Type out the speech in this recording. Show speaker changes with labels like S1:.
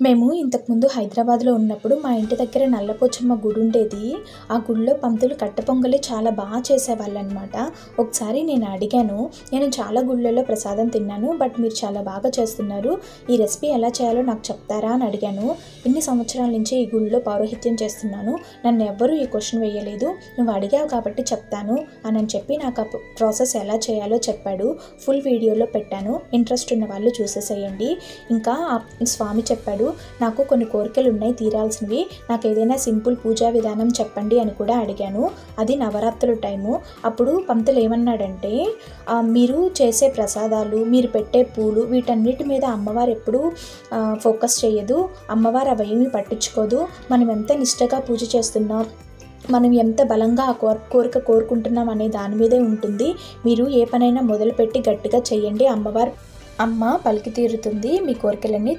S1: మేము ఇంతకుముందు హైదరాబాద్‌లో ఉన్నప్పుడు మా ఇంటి దగ్గర నల్లపోచమ్మ గుడి ఉండేది. ఆ గుడిలో పంతులు కట్ట పొంగలి చాలా చేసేవాళ్ళనమాట. ఒకసారి నేను అడిగాను, "నేను చాలా గుళ్ళలో ప్రసాదం తిన్నాను. బట్ మీరు చాలా బాగా చేస్తున్నారు. ఈ రెసిపీ ఎలా చేయాలో నాకు చెప్తారా?" అని అడిగాను. "ఇన్ని సంవత్సరాల నుంచి ఈ గుడిలో పౌరోహిత్యం చేస్తున్నాను. నన్ను ఎవ్వరూ ఈ క్వెషన్ వేయలేదు. నువ్వు అడిగావు కాబట్టి చెప్తాను" అని చెప్పి నాకు ఆ ప్రాసెస్ ఎలా చేయాలో చెప్పాడు. ఫుల్ వీడియోలో పెట్టాను. ఇంట్రెస్ట్ ఉన్న వాళ్ళు చూసేసేయండి. ఇంకా ఆ స్వామి చెప్పాడు, "నాకు కొన్ని కోరికలు ఉన్నాయి తీరాల్సినవి. నాకు ఏదైనా సింపుల్ పూజా విధానం చెప్పండి" అని కూడా అడిగాను. అది నవరాత్రుల టైము. అప్పుడు పంతులు ఏమన్నాడంటే, "మీరు చేసే ప్రసాదాలు, మీరు పెట్టే పూలు వీటన్నిటి మీద అమ్మవారు ఎప్పుడూ ఫోకస్ చేయదు. అమ్మవారు అవేమీ పట్టించుకోదు. మనం ఎంత నిష్టగా పూజ చేస్తున్నాం, మనం ఎంత బలంగా ఆ కోరిక కోరుకుంటున్నాం అనే దాని మీదే ఉంటుంది. మీరు ఏ పనైనా మొదలుపెట్టి గట్టిగా చేయండి. అమ్మ పలికి తీరుతుంది. మీ కోరికలన్నీ